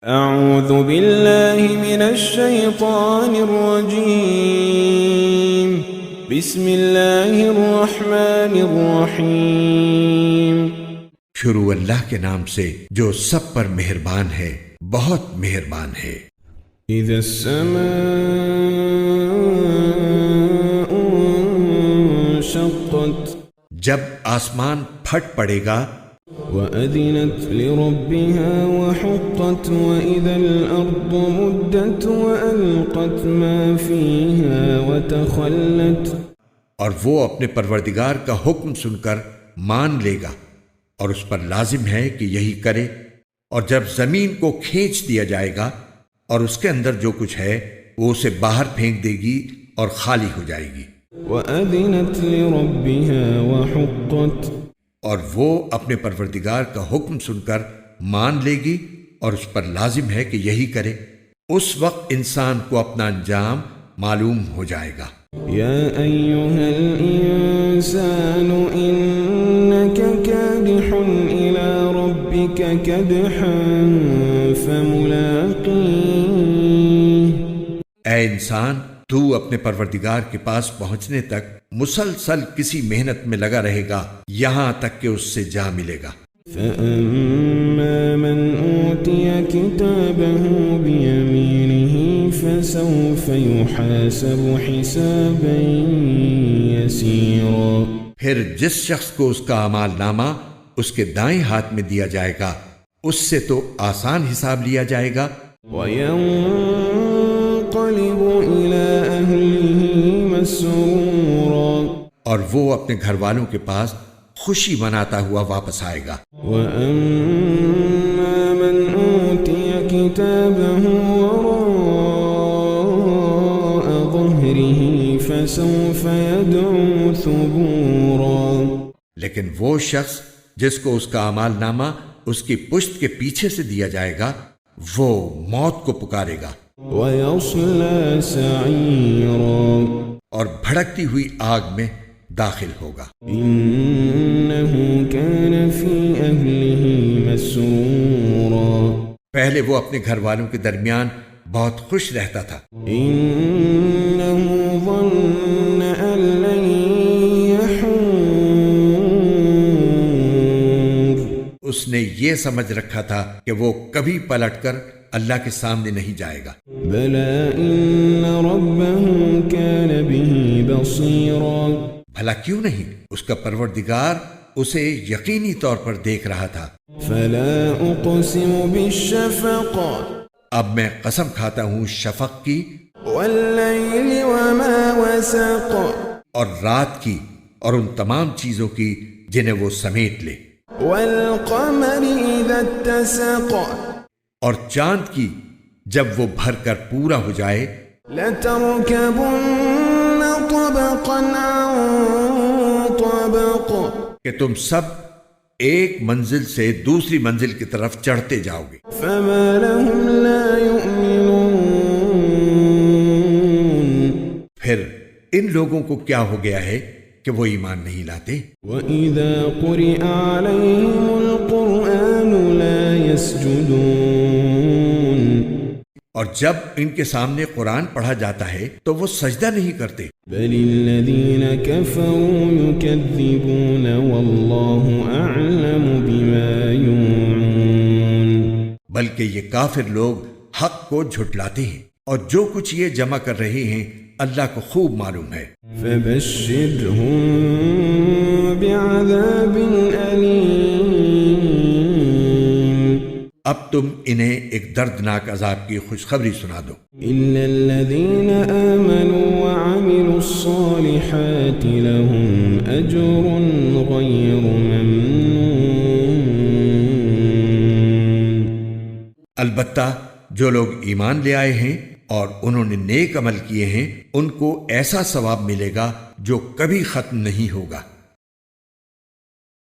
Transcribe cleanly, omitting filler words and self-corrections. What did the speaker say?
اعوذ باللہ من الشیطان الرجیم بسم اللہ الرحمن الرحیم شروع اللہ کے نام سے جو سب پر مہربان ہے بہت مہربان ہے۔ اذا السماء انشقت جب آسمان پھٹ پڑے گا، وَأَذِنَتْ لِرَبِّهَا وَحُقَّتْ وَإِذَا الْأَرْضُ مُدَّتْ وَأَلْقَتْ مَا فِيهَا وَتَخَلَّتْ، اور وہ اپنے پروردگار کا حکم سن کر مان لے گا اور اس پر لازم ہے کہ یہی کرے، اور جب زمین کو کھینچ دیا جائے گا اور اس کے اندر جو کچھ ہے وہ اسے باہر پھینک دے گی اور خالی ہو جائے گی۔ وَأَذِنَتْ لِرَبِّهَا وَحُقَّتْ، اور وہ اپنے پروردگار کا حکم سن کر مان لے گی اور اس پر لازم ہے کہ یہی کرے، اس وقت انسان کو اپنا انجام معلوم ہو جائے گا۔ یا ایھا الانسان انک کادح الی ربک کدحا فملاقیہ، اے انسان، تو اپنے پروردگار کے پاس پہنچنے تک مسلسل کسی محنت میں لگا رہے گا یہاں تک کہ اس سے جا ملے گا۔ فَأَمَّا مَنْ أُوتِيَ كِتَابَهُ بِيَمِينِهِ فَسَوْفَ يُحَاسَبُ حِسَابًا يَسِيرًا، پھر جس شخص کو اس کا اعمال نامہ اس کے دائیں ہاتھ میں دیا جائے گا اس سے تو آسان حساب لیا جائے گا۔ وَيَنقَلِبُ إِلَىٰ أَهْلِهِ مَسْرُورًا، اور وہ اپنے گھر والوں کے پاس خوشی مناتا ہوا واپس آئے گا۔ وَأَمَّا مَنْ أُوتِيَ كِتَابَهُ وَرَاءَ ظَهْرِهِ فَسَوْفَ يَدْعُو ثُبُورًا، لیکن وہ شخص جس کو اس کا اعمال نامہ اس کی پشت کے پیچھے سے دیا جائے گا وہ موت کو پکارے گا، وَيَصْلَىٰ سَعِيرًا، اور بھڑکتی ہوئی آگ میں داخل ہوگا۔ إِنَّهُ كَانَ فِي أَهْلِهِ مَسْرُورًا، پہلے وہ اپنے گھر والوں کے درمیان بہت خوش رہتا تھا۔ إِنَّهُ ظَنَّ أَن لَّن يَحُورَ، اس نے یہ سمجھ رکھا تھا کہ وہ کبھی پلٹ کر اللہ کے سامنے نہیں جائے گا۔ بَلَىٰ إِنَّ رَبَّهُ كَانَ بِهِ بَصِيرًا، بھلا کیوں نہیں، اس کا پروردگار اسے یقینی طور پر دیکھ رہا تھا۔ فَلَا أُقْسِمُ بِالشَّفَقِ، اب میں قسم کھاتا ہوں شفق کی وَاللَّيْلِ وَمَا وَسَقَ، اور رات کی اور ان تمام چیزوں کی جنہیں وہ سمیٹ لے، وَالْقَمَرِ إِذَا اتَّسَقَ، اور چاند کی جب وہ بھر کر پورا ہو جائے۔ لَتَرْكَبُنَّ طَبَقًا عَن طَبَقٍ، کہ تم سب ایک منزل سے دوسری منزل کی طرف چڑھتے جاؤ گے۔ فَمَا لَهُمْ لَا يُؤْمِنُونَ، پھر ان لوگوں کو کیا ہو گیا ہے کہ وہ ایمان نہیں لاتے۔ وَإِذَا قُرِئَ عَلَيْهِمُ الْقُرْآنُ لَا يَسْجُدُونَ، اور جب ان کے سامنے قرآن پڑھا جاتا ہے تو وہ سجدہ نہیں کرتے۔ بَلِ الَّذِينَ كَفَرُوا يُكَذِّبُونَ وَاللَّهُ أَعْلَمُ بِمَا يُوعُونَ، بلکہ یہ کافر لوگ حق کو جھٹلاتے ہیں اور جو کچھ یہ جمع کر رہے ہیں اللہ کو خوب معلوم ہے۔ فَبَشِّرْهُم بِعَذَابٍ أَلِيمٍ، اب تم انہیں ایک دردناک عذاب کی خوشخبری سنا دو۔ إِلَّا الَّذِينَ آمَنُوا وَعَمِلُوا الصَّالِحَاتِ لَهُمْ أَجْرٌ غَيْرُ مَمْنُونٍ، البتہ جو لوگ ایمان لے آئے ہیں اور انہوں نے نیک عمل کیے ہیں ان کو ایسا ثواب ملے گا جو کبھی ختم نہیں ہوگا۔